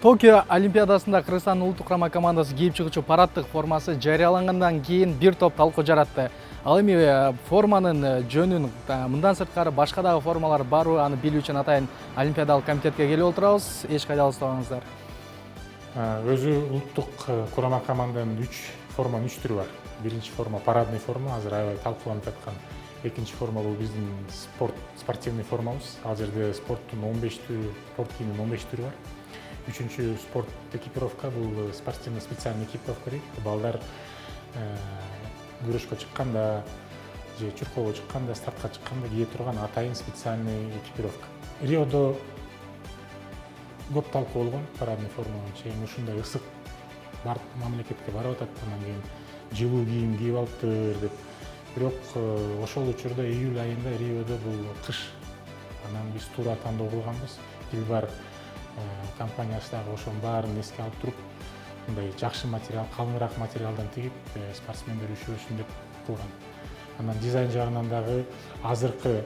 Токио Олимпиадасында Кыргызстандын улуттук құрама командасы кийип чыгуучу параддык формасы жарыялангандан кийин бир топ талкуу жаратты. Ал эми форманын жөнүн мындан сырткары башка дагы формалар барбы аны билүү үчүн атайын Олимпиадалык комитетке келип отурабыз. Эч кайда алыстабаңыздар. Өзү улуттук курама команданын форманын 3 түрү бар. Биринчи форма парадный форма, азыр аябай талкууланып жаткан. Экинчи форма бул биздин спортивный формабыз. Ал жерде спорттун 15 түрү, спорт кийиминин 15 түрү бар. Үчүнчү спорт экипировка бул спортивный специальный экипировка дейт. Балдар күрөшкө чыкканда же чуркоого чыкканда, стартка чыкканда кие турган атайын специальный экипировка. Риодо көп талкуу болгон парадный форманын чейин ушундай ысык мамлекетке барып атат, анан кийин жылуу кийим кийип алыптыр деп. Бирок ошол учурда июль айында Риодо бул кыш. Анан биз туура тандоо кылганбыз. Дилбар компаниясы дагы ошонун баарын эске алып туруп, мындай жакшы материал, калыңыраак материалдан тигип, спортсмендер üşүбөсүн деп кылган. Анан дизайн жагынан дагы азыркы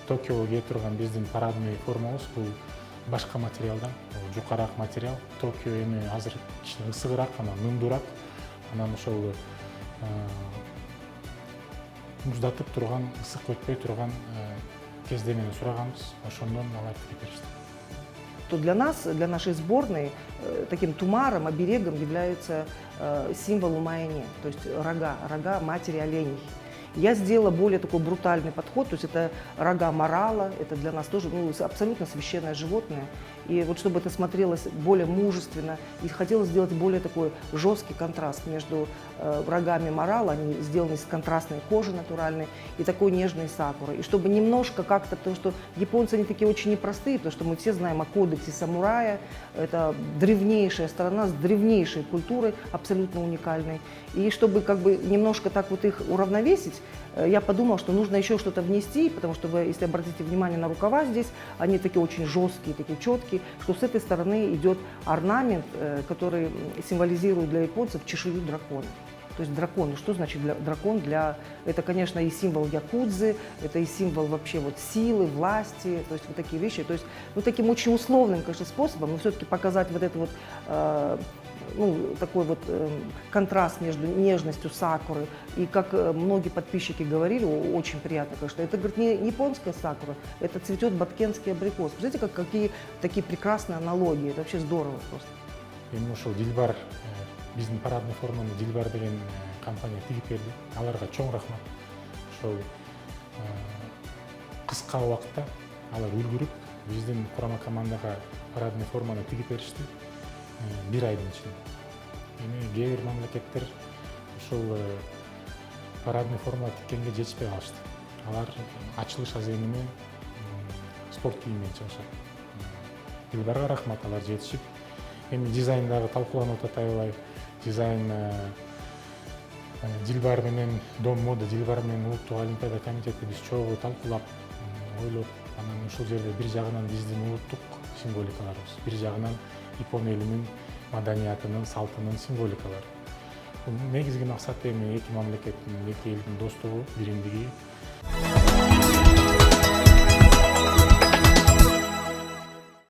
Токиого кие турган биздин парадный формабыз бул башка материалдан, жукараак материал. Токио эми азыр кичине ысыгыраак, анан нымдуураак. Анан ошол муздатып турган, ысык өтпөй турган кездемени сураганбыз. Ошондон алар тигип беришти. То для нас, для нашей сборной, таким тумаром, оберегом является символ умаяни, то есть рога матери оленей. Я сделала более такой брутальный подход, то есть это рога морала, это для нас тоже абсолютно священное животное. И вот чтобы это смотрелось более мужественно, и хотелось сделать более такой жесткий контраст между рогами морала, они сделаны из контрастной кожи натуральной, и такой нежной сакурой. И чтобы немножко как-то, потому что японцы они такие очень непростые, потому что мы все знаем о кодексе самурая, это древнейшая страна с древнейшей культурой, абсолютно уникальной. И чтобы как бы немножко так вот их уравновесить, я подумала, что нужно еще что-то внести, потому что вы, если обратите внимание на рукава здесь, они такие очень жесткие, такие четкие, что с этой стороны идет орнамент, который символизирует для японцев чешую дракона. То есть дракон, что значит дракон? Это, конечно, и символ якудзы, это и символ вообще вот силы, власти, то есть вот такие вещи. То есть вот таким очень условным, конечно, способом, но все-таки показать вот это вот такой вот контраст между нежностью сакуры. И как многие подписчики говорили, очень приятно, конечно, это, говорит, не японская сакура, это цветет баткенский абрикос. Представляете, какие такие прекрасные аналогии, это вообще здорово просто. Эми ошол Дилбар, биздин парадный форманы Дилбар деген компания тигип берди. Аларга чоң рахмат. Ошол кыска убакытта алар үлгүрүп, биздин курама командага парадный форманы тигип беришти. Bir айдын ичинде. Эми кээ бир мамлекеттер ушул парадный форма тиккенге жетишпей калышты. Алар ачылыш аземине спорт кийиминен чыгышат. Дилбарга рахмат, алар жетишип. Эми дизайн дагы талкууланып атат аябай. Дизайн Дилбар менен Дом мода, Дилбар менен улуттук олимпиада комитети биз чогуу талкуулап, ойлоп, анан ушул жерде бир жагынан биздин улуттук символикаларыбыз, бир жагынан Япон элинин маданиятынын, салтынын символикалары. Негизги максаты эми эки мамлекеттин, эки элдин достугу, биримдиги.